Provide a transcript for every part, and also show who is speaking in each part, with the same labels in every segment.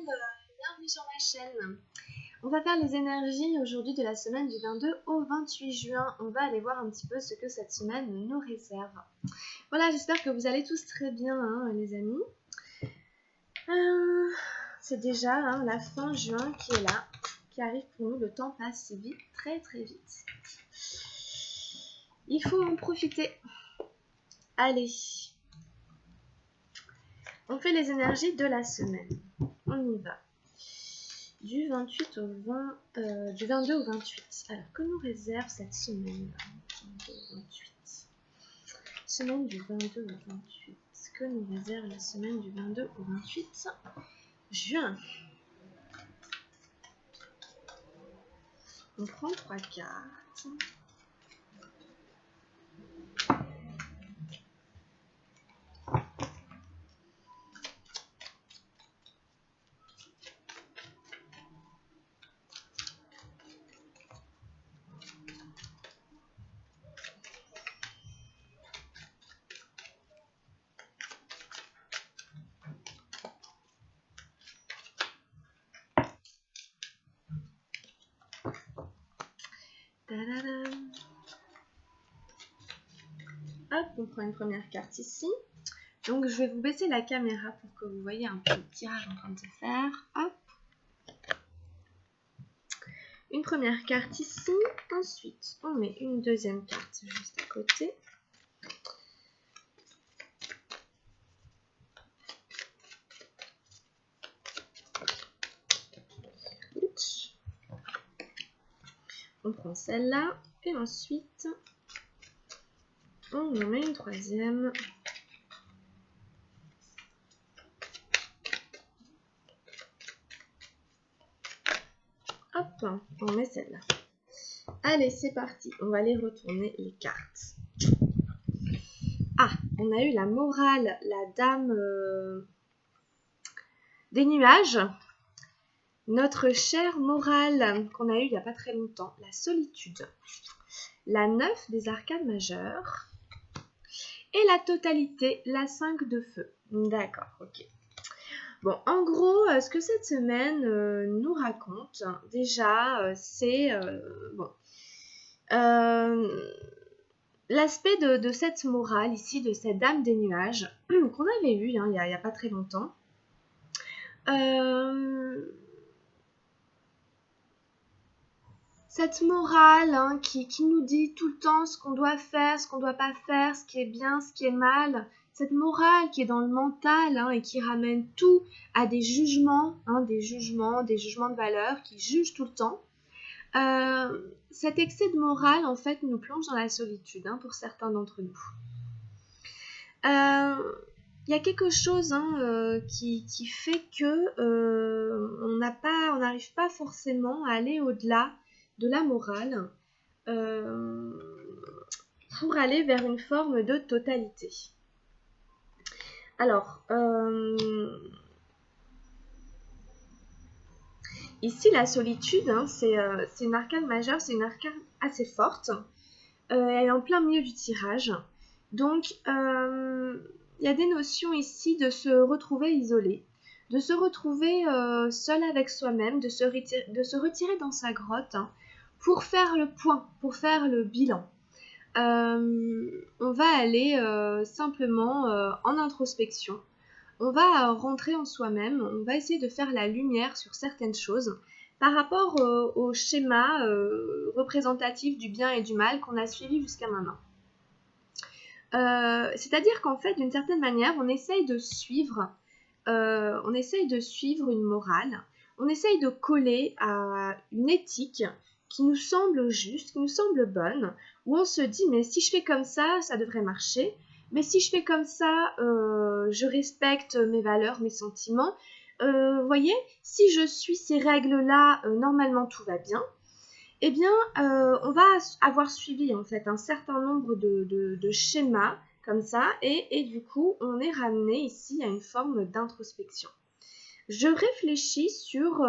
Speaker 1: monde, bienvenue sur ma chaîne. On va faire les énergies aujourd'hui de la semaine du 22 au 28 juin. On va aller voir un petit peu ce que cette semaine nous réserve. Voilà, j'espère que vous allez tous très bien, hein, les amis. C'est déjà la fin juin qui est là, qui arrive pour nous. Le temps passe si vite, très très vite. Il faut en profiter. Allez, on fait les énergies de la semaine. On y va. Du 28 au 20, du 22 au 28. Alors, que nous réserve cette semaine 22 au 28. Semaine du 22 au 28. Que nous réserve la semaine du 22 au 28 juin. On prend 3 cartes. Tadadam. Hop, on prend une première carte ici. Donc, je vais vous baisser la caméra pour que vous voyez un peu le tirage en train de se faire. Hop. Une première carte ici. Ensuite, on met une deuxième carte juste à côté. On prend celle-là et ensuite on en met une troisième. Hop, on met celle-là. Allez, c'est parti. On va aller retourner les cartes. Ah, on a eu la morale, la dame des nuages. Notre chère morale qu'on a eu il n'y a pas très longtemps, la solitude. La 9 des arcades majeures. Et la totalité, la 5 de feu. D'accord, ok. Bon, en gros, ce que cette semaine nous raconte, déjà, c'est bon, l'aspect de cette morale ici, de cette dame des nuages, qu'on avait eu il n'y a pas très longtemps. Cette morale qui nous dit tout le temps ce qu'on doit faire, ce qu'on ne doit pas faire, ce qui est bien, ce qui est mal. Cette morale qui est dans le mental et qui ramène tout à des jugements, des jugements de valeur, qui jugent tout le temps. Cet excès de morale, en fait, nous plonge dans la solitude pour certains d'entre nous. Il y a quelque chose qui fait que on n'arrive pas forcément à aller au-delà de la morale pour aller vers une forme de totalité. Alors, ici la solitude, c'est une arcade majeure, c'est une arcade assez forte. Elle est en plein milieu du tirage. Donc, il y a des notions ici de se retrouver isolé, de se retrouver seul avec soi-même, de se retirer dans sa grotte pour faire le point, pour faire le bilan. On va aller simplement en introspection. On va rentrer en soi-même, on va essayer de faire la lumière sur certaines choses par rapport au schéma représentatif du bien et du mal qu'on a suivi jusqu'à maintenant. C'est-à-dire qu'en fait, d'une certaine manière, on essaye de suivre une morale, on essaye de coller à une éthique qui nous semble juste, qui nous semble bonne, où on se dit, mais si je fais comme ça devrait marcher, mais si je fais comme ça, je respecte mes valeurs, mes sentiments. Vous voyez, si je suis ces règles-là, normalement tout va bien. Eh bien, on va avoir suivi en fait un certain nombre de schémas comme ça, et du coup, on est ramené ici à une forme d'introspection. Je réfléchis sur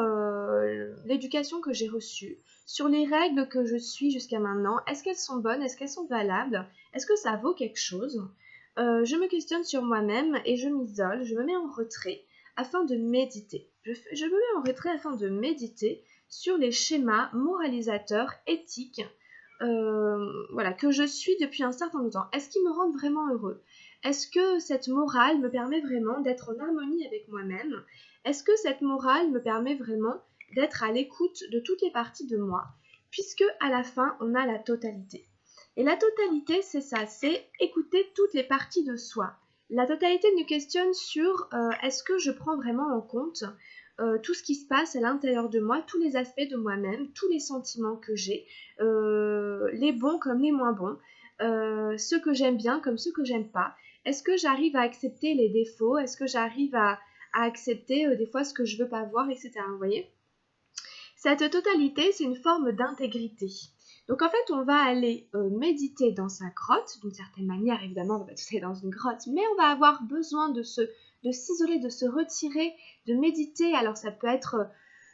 Speaker 1: l'éducation que j'ai reçue, sur les règles que je suis jusqu'à maintenant. Est-ce qu'elles sont bonnes? Est-ce qu'elles sont valables? Est-ce que ça vaut quelque chose? Je me questionne sur moi-même et je m'isole, je me mets en retrait afin de méditer. Je me mets en retrait afin de méditer sur les schémas moralisateurs, éthiques, voilà, que je suis depuis un certain temps. Est-ce qu'ils me rendent vraiment heureux? Est-ce que cette morale me permet vraiment d'être en harmonie avec moi-même? Est-ce que cette morale me permet vraiment d'être à l'écoute de toutes les parties de moi? Puisque à la fin, on a la totalité. Et la totalité, c'est ça, c'est écouter toutes les parties de soi. La totalité nous questionne sur est-ce que je prends vraiment en compte tout ce qui se passe à l'intérieur de moi, tous les aspects de moi-même, tous les sentiments que j'ai, les bons comme les moins bons, ceux que j'aime bien comme ceux que j'aime pas. Est-ce que j'arrive à accepter les défauts? Est-ce que j'arrive à accepter des fois ce que je veux pas voir, etc. Vous voyez? Cette totalité, c'est une forme d'intégrité. Donc en fait, on va aller méditer dans sa grotte, d'une certaine manière, évidemment, on va pas tous aller dans une grotte, mais on va avoir besoin de s'isoler, de se retirer, de méditer. Alors ça peut être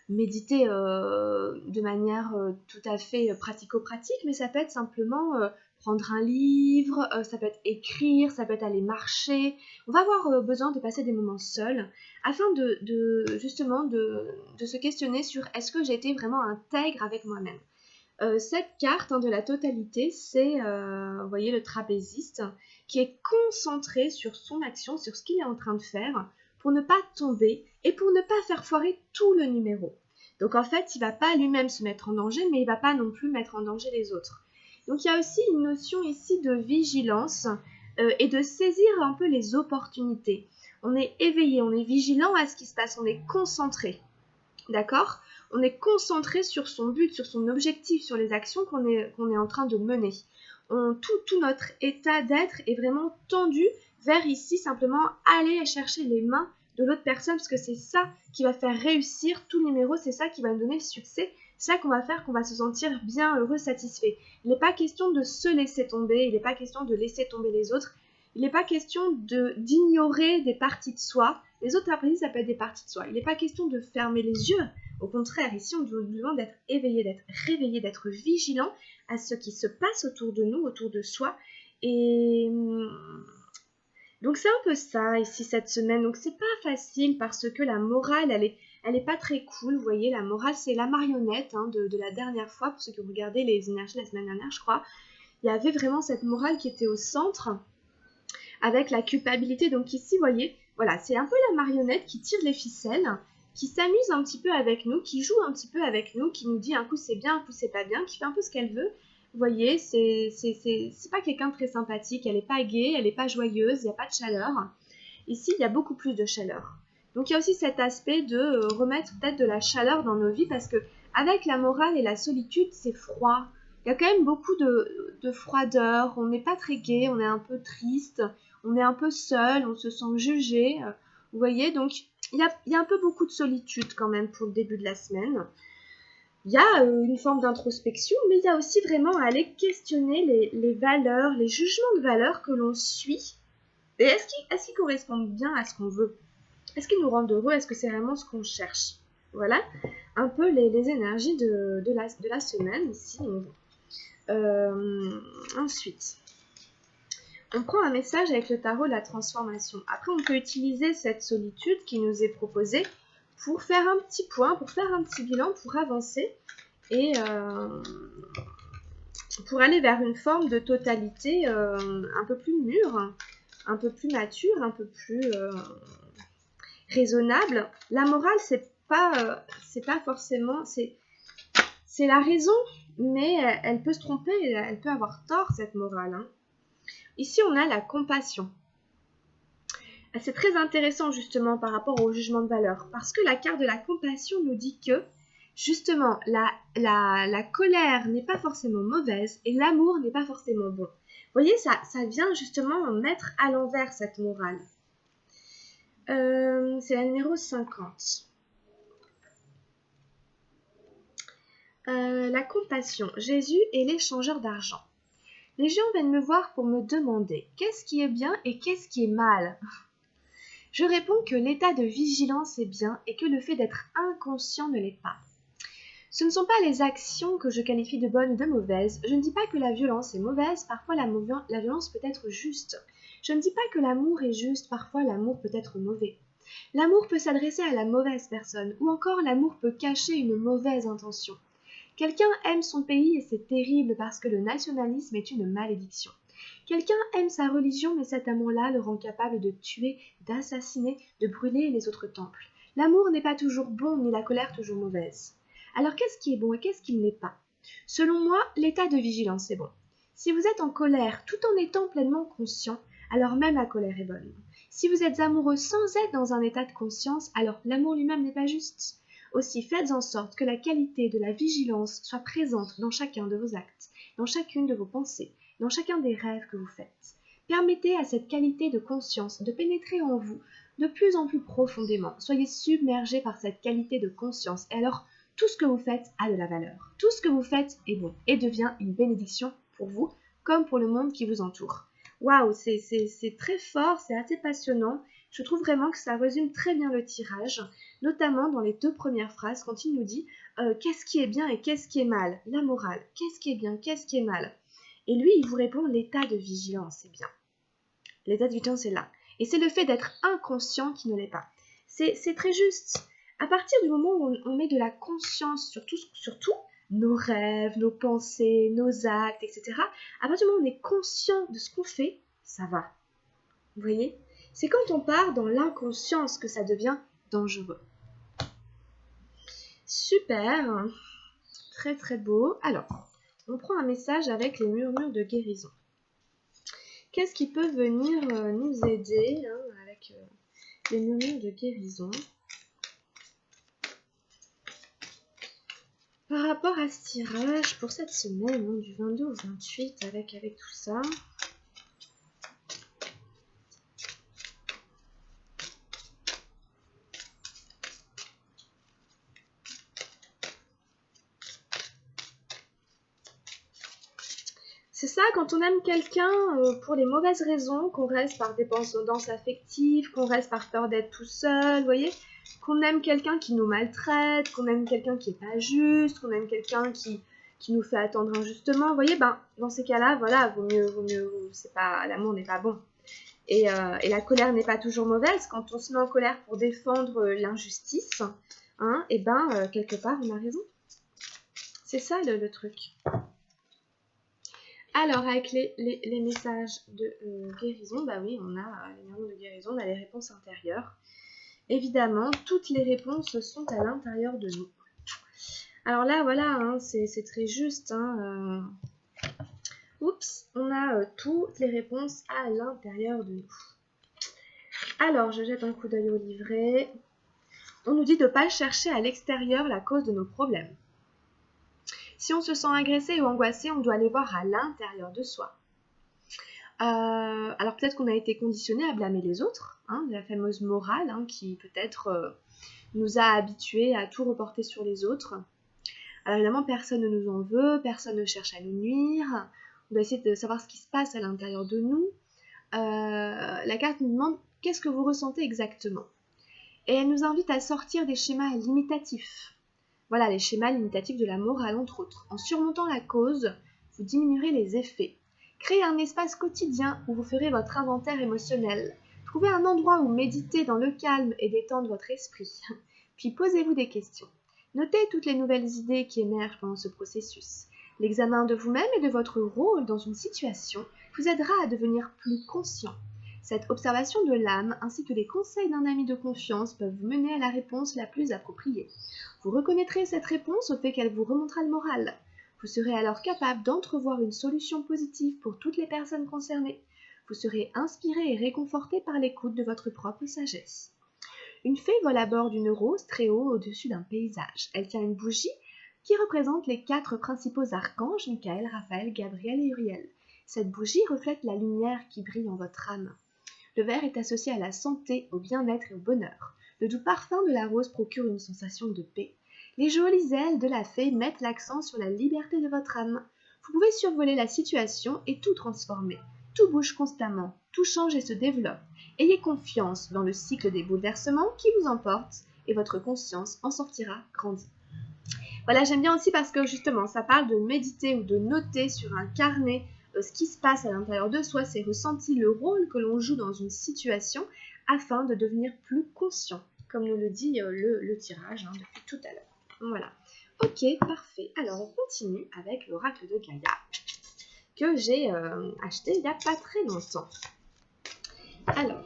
Speaker 1: méditer de manière tout à fait pratico-pratique, mais ça peut être simplement prendre un livre, ça peut être écrire, ça peut être aller marcher. On va avoir besoin de passer des moments seuls afin justement de se questionner sur est-ce que j'ai été vraiment intègre avec moi-même. Cette carte de la totalité, c'est, vous voyez, le trapéziste qui est concentré sur son action, sur ce qu'il est en train de faire pour ne pas tomber et pour ne pas faire foirer tout le numéro. Donc en fait, il ne va pas lui-même se mettre en danger, mais il ne va pas non plus mettre en danger les autres. Donc il y a aussi une notion ici de vigilance et de saisir un peu les opportunités. On est éveillé, on est vigilant à ce qui se passe, on est concentré. D'accord? On est concentré sur son but, sur son objectif, sur les actions qu'on est en train de mener. Tout notre état d'être est vraiment tendu vers ici, simplement aller chercher les mains de l'autre personne, parce que c'est ça qui va faire réussir tout le numéro, c'est ça qui va nous donner le succès, c'est ça qu'on va faire qu'on va se sentir bien heureux, satisfait. Il n'est pas question de se laisser tomber, il n'est pas question de laisser tomber les autres, il n'est pas question d'ignorer des parties de soi. Les autres parties, ça peut être des parties de soi. Il n'est pas question de fermer les yeux. Au contraire, ici, on demande d'être éveillé, d'être réveillé, d'être vigilant à ce qui se passe autour de nous, autour de soi. Et donc, c'est un peu ça, ici, cette semaine. Donc, c'est pas facile parce que la morale, elle est pas très cool. Vous voyez, la morale, c'est la marionnette de la dernière fois. Pour ceux qui ont regardé les énergies la semaine dernière, je crois. Il y avait vraiment cette morale qui était au centre avec la culpabilité. Donc ici, vous voyez, voilà, c'est un peu la marionnette qui tire les ficelles, qui s'amuse un petit peu avec nous, qui joue un petit peu avec nous, qui nous dit un coup c'est bien, un coup c'est pas bien, qui fait un peu ce qu'elle veut. Vous voyez, c'est pas quelqu'un de très sympathique, elle est pas gaie, elle est pas joyeuse, il n'y a pas de chaleur. Ici, il y a beaucoup plus de chaleur. Donc il y a aussi cet aspect de remettre peut-être de la chaleur dans nos vies, parce que avec la morale et la solitude, c'est froid. Il y a quand même beaucoup de froideur, on n'est pas très gai, on est un peu triste, on est un peu seul, on se sent jugé. Vous voyez, donc il y a un peu beaucoup de solitude quand même pour le début de la semaine. Il y a une forme d'introspection, mais il y a aussi vraiment à aller questionner les valeurs, les jugements de valeurs que l'on suit. Et est-ce qu'ils correspondent bien à ce qu'on veut? Est-ce qu'ils nous rendent heureux? Est-ce que c'est vraiment ce qu'on cherche? Voilà un peu les énergies de la semaine ici. Ensuite, on prend un message avec le tarot de la transformation. Après, on peut utiliser cette solitude qui nous est proposée pour faire un petit point, pour faire un petit bilan, pour avancer et pour aller vers une forme de totalité un peu plus mûre, un peu plus mature, un peu plus raisonnable. La morale, c'est pas forcément, c'est la raison, mais elle peut se tromper, elle peut avoir tort, cette morale. Hein. Ici, on a la compassion. C'est très intéressant justement par rapport au jugement de valeur, parce que la carte de la compassion nous dit que justement la colère n'est pas forcément mauvaise et l'amour n'est pas forcément bon. Vous voyez, ça vient justement mettre à l'envers cette morale. C'est la numéro 50. La compassion. Jésus est l'échangeur d'argent. Les gens viennent me voir pour me demander qu'est-ce qui est bien et qu'est-ce qui est mal. Je réponds que l'état de vigilance est bien et que le fait d'être inconscient ne l'est pas. Ce ne sont pas les actions que je qualifie de bonnes ou de mauvaises. Je ne dis pas que la violence est mauvaise, parfois la violence peut être juste. Je ne dis pas que l'amour est juste, parfois l'amour peut être mauvais. L'amour peut s'adresser à la mauvaise personne, ou encore l'amour peut cacher une mauvaise intention. Quelqu'un aime son pays et c'est terrible parce que le nationalisme est une malédiction. Quelqu'un aime sa religion mais cet amour-là le rend capable de tuer, d'assassiner, de brûler les autres temples. L'amour n'est pas toujours bon ni la colère toujours mauvaise. Alors qu'est-ce qui est bon et qu'est-ce qui ne l'est pas? Selon moi, l'état de vigilance est bon. Si vous êtes en colère tout en étant pleinement conscient, alors même la colère est bonne. Si vous êtes amoureux sans être dans un état de conscience, alors l'amour lui-même n'est pas juste. Aussi, faites en sorte que la qualité de la vigilance soit présente dans chacun de vos actes, dans chacune de vos pensées, dans chacun des rêves que vous faites. Permettez à cette qualité de conscience de pénétrer en vous de plus en plus profondément. Soyez submergés par cette qualité de conscience et alors tout ce que vous faites a de la valeur. Tout ce que vous faites est bon et devient une bénédiction pour vous comme pour le monde qui vous entoure. Waouh, c'est très fort, c'est assez passionnant. Je trouve vraiment que ça résume très bien le tirage, notamment dans les 2 premières phrases quand il nous dit qu'est-ce qui est bien et qu'est-ce qui est mal, la morale, qu'est-ce qui est bien, qu'est-ce qui est mal. Et lui, il vous répond l'état de vigilance, c'est bien. L'état de vigilance est là. Et c'est le fait d'être inconscient qui ne l'est pas. C'est très juste. À partir du moment où on met de la conscience sur tout, nos rêves, nos pensées, nos actes, etc., à partir du moment où on est conscient de ce qu'on fait, ça va. Vous voyez? C'est quand on part dans l'inconscience que ça devient dangereux. Super, très très beau. Alors, on prend un message avec les murmures de guérison. Qu'est-ce qui peut venir nous aider avec les murmures de guérison par rapport à ce tirage pour cette semaine, du 22 au 28 avec tout ça? C'est ça, quand on aime quelqu'un pour les mauvaises raisons, qu'on reste par dépendance affective, qu'on reste par peur d'être tout seul, vous voyez, qu'on aime quelqu'un qui nous maltraite, qu'on aime quelqu'un qui est pas juste, qu'on aime quelqu'un qui nous fait attendre injustement, vous voyez, dans ces cas-là, voilà, vaut mieux, c'est pas, l'amour n'est pas bon. Et la colère n'est pas toujours mauvaise. Quand on se met en colère pour défendre l'injustice, quelque part, on a raison. C'est ça le truc. Alors, avec les messages de guérison, oui, on a les murmures de guérison, on a les réponses intérieures. Évidemment, toutes les réponses sont à l'intérieur de nous. Alors là, voilà, c'est très juste. Oups, on a toutes les réponses à l'intérieur de nous. Alors, je jette un coup d'œil au livret. On nous dit de ne pas chercher à l'extérieur la cause de nos problèmes. Si on se sent agressé ou angoissé, on doit aller voir à l'intérieur de soi. Alors peut-être qu'on a été conditionné à blâmer les autres, la fameuse morale qui peut-être nous a habitués à tout reporter sur les autres. Alors évidemment, personne ne nous en veut, personne ne cherche à nous nuire. On doit essayer de savoir ce qui se passe à l'intérieur de nous. La carte nous demande qu'est-ce que vous ressentez exactement. Et elle nous invite à sortir des schémas limitatifs. Voilà, les schémas limitatifs de la morale, entre autres. En surmontant la cause, vous diminuerez les effets. Créez un espace quotidien où vous ferez votre inventaire émotionnel. Trouvez un endroit où méditer dans le calme et détendre votre esprit. Puis posez-vous des questions. Notez toutes les nouvelles idées qui émergent pendant ce processus. L'examen de vous-même et de votre rôle dans une situation vous aidera à devenir plus conscient. Cette observation de l'âme ainsi que les conseils d'un ami de confiance peuvent vous mener à la réponse la plus appropriée. Vous reconnaîtrez cette réponse au fait qu'elle vous remontera le moral. Vous serez alors capable d'entrevoir une solution positive pour toutes les personnes concernées. Vous serez inspiré et réconforté par l'écoute de votre propre sagesse. Une fée vole à bord d'une rose très haut au-dessus d'un paysage. Elle tient une bougie qui représente les 4 principaux archanges, Michael, Raphaël, Gabriel et Uriel. Cette bougie reflète la lumière qui brille en votre âme. Le vert est associé à la santé, au bien-être et au bonheur. Le doux parfum de la rose procure une sensation de paix. Les jolies ailes de la fée mettent l'accent sur la liberté de votre âme. Vous pouvez survoler la situation et tout transformer. Tout bouge constamment, tout change et se développe. Ayez confiance dans le cycle des bouleversements qui vous emporte et votre conscience en sortira grandie. Voilà, j'aime bien aussi parce que justement, ça parle de méditer ou de noter sur un carnet ce qui se passe à l'intérieur de soi, ses ressentis, le rôle que l'on joue dans une situation, afin de devenir plus conscient, comme nous le dit le tirage depuis tout à l'heure. Voilà. Ok, parfait. Alors, on continue avec l'oracle de Gaïa, que j'ai acheté il n'y a pas très longtemps. Alors,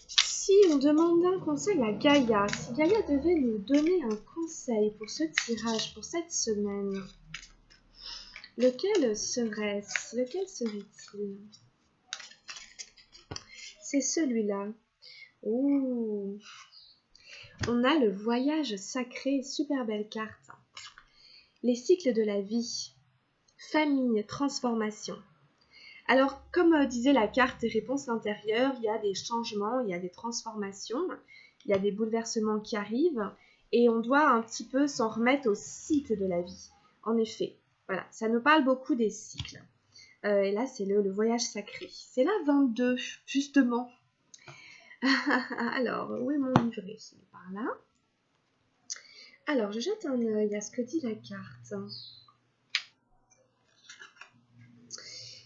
Speaker 1: si on demandait un conseil à Gaïa, si Gaïa devait nous donner un conseil pour ce tirage, pour cette semaine, lequel serait-ce? Lequel serait-il? C'est celui-là. Ouh. On a le voyage sacré, super belle carte. Les cycles de la vie, famille, transformation. Alors, comme disait la carte des réponses intérieures, il y a des changements, il y a des transformations, il y a des bouleversements qui arrivent, et on doit un petit peu s'en remettre au cycle de la vie. En effet, voilà, ça nous parle beaucoup des cycles. Et là, c'est le voyage sacré. C'est la 22, justement. Alors, où est mon livret? C'est par là. Alors, je jette un œil à ce que dit la carte.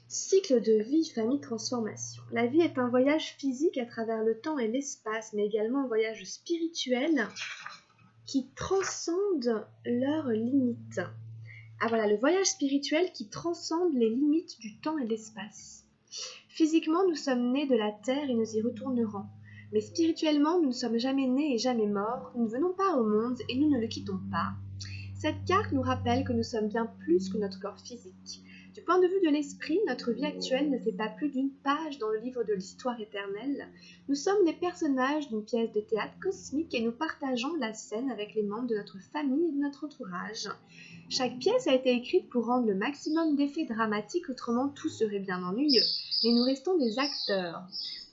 Speaker 1: Cycle de vie, famille, transformation. La vie est un voyage physique à travers le temps et l'espace, mais également un voyage spirituel qui transcende leurs limites. Ah voilà, le voyage spirituel qui transcende les limites du temps et de l'espace. Physiquement, nous sommes nés de la terre et nous y retournerons. Mais spirituellement, nous ne sommes jamais nés et jamais morts, nous ne venons pas au monde et nous ne le quittons pas. Cette carte nous rappelle que nous sommes bien plus que notre corps physique. Du point de vue de l'esprit, notre vie actuelle ne fait pas plus d'une page dans le livre de l'histoire éternelle. Nous sommes les personnages d'une pièce de théâtre cosmique et nous partageons la scène avec les membres de notre famille et de notre entourage. Chaque pièce a été écrite pour rendre le maximum d'effets dramatiques, autrement tout serait bien ennuyeux. Mais nous restons des acteurs.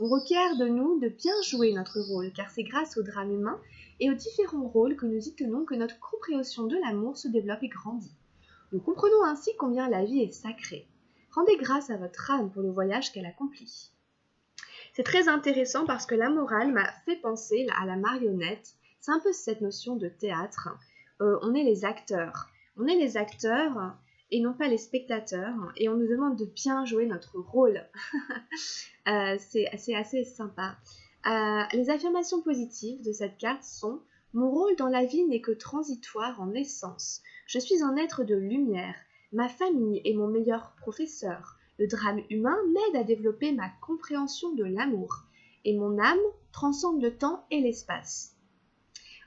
Speaker 1: On requiert de nous de bien jouer notre rôle, car c'est grâce au drame humain et aux différents rôles que nous y tenons que notre compréhension de l'amour se développe et grandit. Nous comprenons ainsi combien la vie est sacrée. Rendez grâce à votre âme pour le voyage qu'elle accomplit. C'est très intéressant parce que la morale m'a fait penser à la marionnette. C'est un peu cette notion de théâtre. On est les acteurs. On est les acteurs et non pas les spectateurs. Et on nous demande de bien jouer notre rôle. C'est assez sympa. Les affirmations positives de cette carte sont « Mon rôle dans la vie n'est que transitoire en essence. Je suis un être de lumière. Ma famille est mon meilleur professeur. Le drame humain m'aide à développer ma compréhension de l'amour. Et mon âme transcende le temps et l'espace. »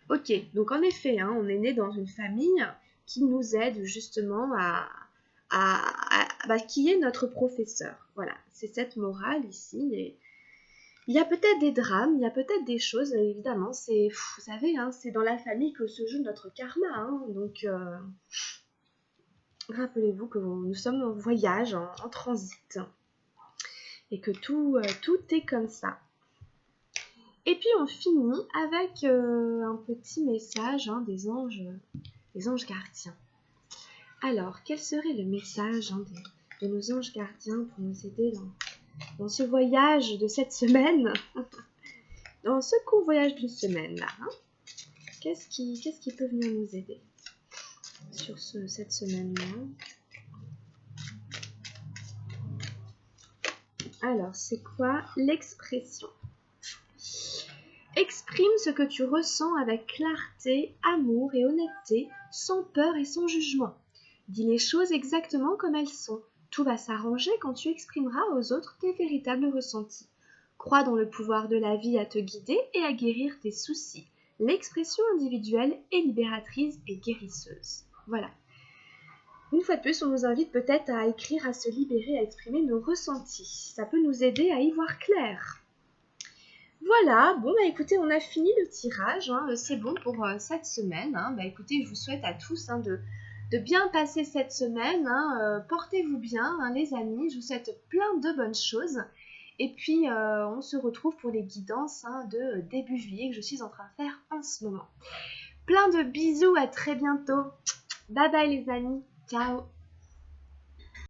Speaker 1: Ok, donc en effet, on est né dans une famille qui nous aide justement qui est notre professeur. Voilà, c'est cette morale ici. Et il y a peut-être des drames, il y a peut-être des choses, évidemment, vous savez, c'est dans la famille que se joue notre karma, donc rappelez-vous que nous sommes en voyage, en transit, et que tout est comme ça. Et puis on finit avec un petit message des anges gardiens. Alors, quel serait le message de nos anges gardiens pour nous aider dans ce voyage de cette semaine, dans ce court voyage d'une semaine là, qu'est-ce qui peut venir nous aider sur cette semaine-là? Alors, c'est quoi l'expression? Exprime ce que tu ressens avec clarté, amour et honnêteté, sans peur et sans jugement. Dis les choses exactement comme elles sont. Tout va s'arranger quand tu exprimeras aux autres tes véritables ressentis. Crois dans le pouvoir de la vie à te guider et à guérir tes soucis. L'expression individuelle est libératrice et guérisseuse. Voilà. Une fois de plus, on nous invite peut-être à écrire, à se libérer, à exprimer nos ressentis. Ça peut nous aider à y voir clair. Voilà, bon écoutez, on a fini le tirage, c'est bon pour cette semaine. Écoutez, je vous souhaite à tous de bien passer cette semaine, portez-vous bien les amis, je vous souhaite plein de bonnes choses. Et puis on se retrouve pour les guidances de début juillet que je suis en train de faire en ce moment. Plein de bisous, à très bientôt. Bye bye les amis, ciao.